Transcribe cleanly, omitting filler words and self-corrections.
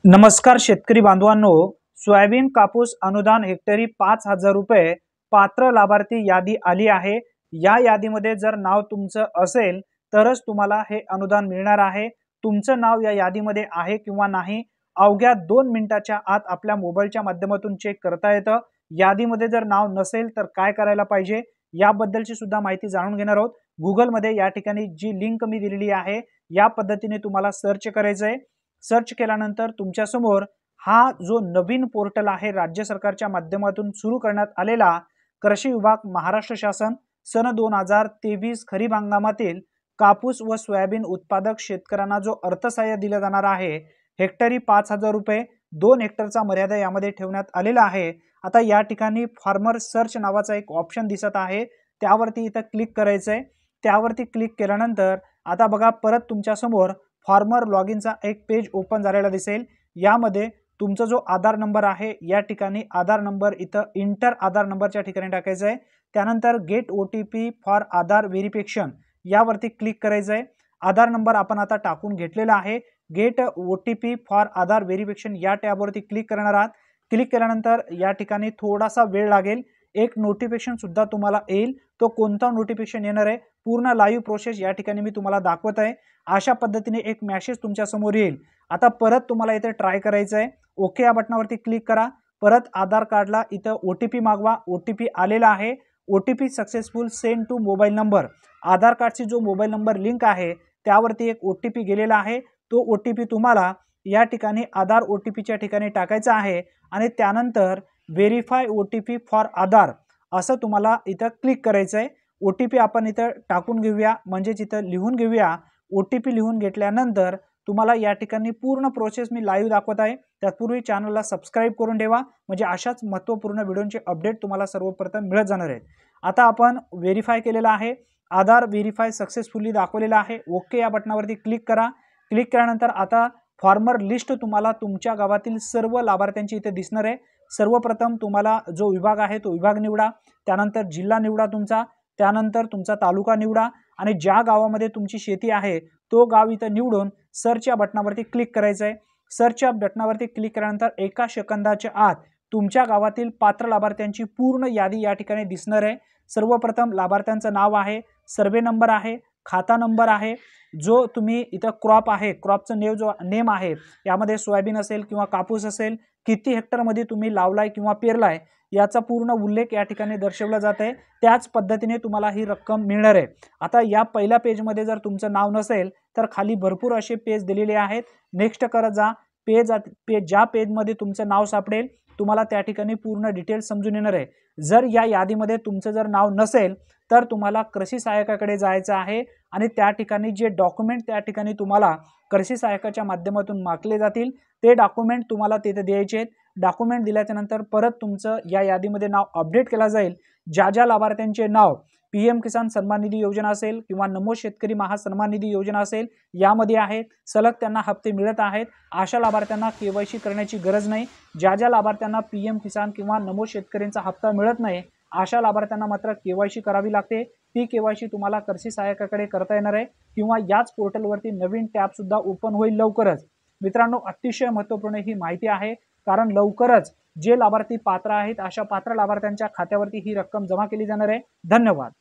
नमस्कार शेतकरी बांधवांनो, सोयाबीन कापूस अनुदान हेक्टरी 5,000 रुपये पात्र लाभार्थी यादी आली आहे। या यादीमध्ये जर नाव तुमचं असेल तरच तुम्हाला हे अनुदान मिळणार आहे। तुमचं नाव या यादीमध्ये आहे किंवा नाही अवघ्या 2 मिनिटाच्या आत आपल्या मोबाईलच्या माध्यमातून चेक करता येतं। यादीमध्ये जर नाव नसेल तर काय करायला पाहिजे याबद्दलची सुद्धा माहिती जाणून घेणार आहोत। गुगलमध्ये या ठिकाणी जी लिंक मी दिलेली आहे या पद्धतीने तुम्हाला सर्च करायचं आहे। सर्च केल्यानंतर तुमच्या समोर हा जो नवीन पोर्टल आहे राज्य सरकारच्या माध्यमातून सुरू करण्यात आलेला कृषी विभाग महाराष्ट्र शासन सन 2023 खरीप हंगामातील कापूस व सोयाबीन उत्पादक शेतकऱ्यांना जो अर्थसहाय्य दिले जाणार आहे हेक्टरी 5,000 रुपये 2 हेक्टरचा मर्यादा यामध्ये ठेवण्यात आलेला आहे। आता या ठिकाणी फार्मर सर्च नावाचा एक ऑप्शन दिसत आहे त्यावरती इथं क्लिक करायचं आहे। त्यावरती क्लिक केल्यानंतर आता बघा परत तुमच्या समोर फार्मर लॉगिनचा एक पेज ओपन झालेला दिसेल। यामध्ये तुमचा जो आधार नंबर आहे या ठिकाणी आधार नंबर इथं इंटर आधार नंबरच्या ठिकाणी टाकायचा आहे। त्यानंतर get OTP for Aadhaar verification यावरती क्लिक करायचं आहे। आधार नंबर आपण आता टाकून घेतलेला आहे। Get OTP for Aadhaar verification या टॅबवरती क्लिक करणार आहात। क्लिक केल्यानंतर या ठिकाणी थोडासा वेळ लागेल, एक नोटिफिकेशन सुद्धा तुम्हाला येईल। तो कोणता नोटिफिकेशन येणार आहे पूर्ण लाईव्ह प्रोसेस या ठिकाणी मी तुम्हाला दाखवत आहे। अशा पद्धतीने एक मेसेज तुमच्या समोर येईल। आता परत तुम्हाला इथे ट्राय करायचं आहे। ओके या बटनावरती क्लिक करा। परत आधार कार्डला इथं OTP मागवा। OTP आलेला आहे। OTP successful send to mobile number Aadhaar कार्डची जो मोबाईल नंबर लिंक आहे त्यावरती एक OTP गेलेला आहे। तो OTP तुम्हाला या ठिकाणी आधार OTPच्या ठिकाणी टाकायचा आहे आणि त्यानंतर व्हेरीफाय OTP फॉर आधार असं तुम्हाला इथं क्लिक करायचं आहे। OTP आपण इथं टाकून घेऊया म्हणजेच इथं लिहून घेऊया। OTP लिहून घेतल्यानंतर तुम्हाला या ठिकाणी पूर्ण प्रोसेस मी लाईव्ह दाखवत आहे। त्यापूर्वी चॅनलला सबस्क्राइब करून ठेवा म्हणजे अशाच महत्त्वपूर्ण व्हिडिओचे अपडेट तुम्हाला सर्वप्रथम मिळत जाणार आहेत। आता आपण व्हेरीफाय केलेला आहे, आधार व्हेरीफाय सक्सेसफुली दाखवलेला आहे। ओके या बटनावरती क्लिक करा। क्लिक केल्यानंतर आता फार्मर लिस्ट तुम्हाला तुमच्या गावातील सर्व लाभार्थ्यांची इथे दिसणार आहे। सर्वप्रथम तुम्हाला जो विभाग आहे तो विभाग निवडा, त्यानंतर जिल्हा निवडा तुमचा, त्यानंतर तुमचा तालुका निवडा आणि ज्या गावामध्ये तुमची शेती आहे तो गाव इथं निवडून सर्च या बटनावरती क्लिक करायचं आहे। सर्च या बटनावरती क्लिक केल्यानंतर एका सेकंदाच्या आत तुमच्या गावातील पात्र लाभार्थ्यांची पूर्ण यादी या ठिकाणी दिसणार आहे। सर्वप्रथम लाभार्थ्यांचं नाव आहे, सर्वे नंबर आहे, खाता नंबर आहे, जो तुम्ही इथं क्रॉप आहे क्रॉपचं नेम आहे यामध्ये सोयाबीन असेल किंवा कापूस असेल, किती हेक्टरमध्ये तुम्ही लावलाय किंवा पेरलाय याचा पूर्ण उल्लेख या ठिकाणी दर्शवला जात आहे। त्याच पद्धतीने तुम्हाला ही रक्कम मिळणार आहे। आता या पहिल्या पेजमध्ये जर तुमचं नाव नसेल तर खाली भरपूर असे पेज दिलेले आहेत। नेक्स्ट करत जा। ज्या पेजमध्ये तुमचं नाव सापडेल तुम्हाला त्या ठिकाणी पूर्ण डिटेल्स समजून येणार आहे। जर या यादीमध्ये तुमचं जर नाव नसेल तर तुम्हाला कृषी सहाय्यकाकडे जायचं आहे आणि त्या ठिकाणी जे डॉक्युमेंट त्या ठिकाणी तुम्हाला कृषी सहाय्यकाच्या माध्यमातून मागले जातील ते डॉक्युमेंट तुम्हाला तिथे द्यायचे आहेत। डॉक्युमेंट दिल्याच्या नंतर परत तुमचं या यादीमध्ये नाव अपडेट केला जाईल। ज्या लाभार्थ्यांचे नाव PM किसान सन्मान निधी योजना असेल किंवा नमो शेतकरी महासन्मान निधी योजना असेल यामध्ये आहेत, सलग त्यांना हप्ते मिळत आहेत, अशा लाभार्थ्यांना KYC करण्याची गरज नाही। ज्या लाभार्थ्यांना PM किसान किंवा नमो शेतकऱ्यांचा हप्ता मिळत नाही अशा लाभार्थ्यांना मात्र KYC करावी लागते। ती KYC तुम्हाला कृषी सहाय्यकाकडे करता येणार आहे किंवा याच पोर्टलवरती नवीन टॅब सुद्धा ओपन होईल लवकरच। मित्रांनो अतिशय महत्त्वपूर्ण ही माहिती आहे कारण लवकरच जे लाभार्थी पात्र आहेत अशा पात्र लाभार्थ्यांच्या खात्यावरती ही रक्कम जमा केली जाणार आहे। धन्यवाद।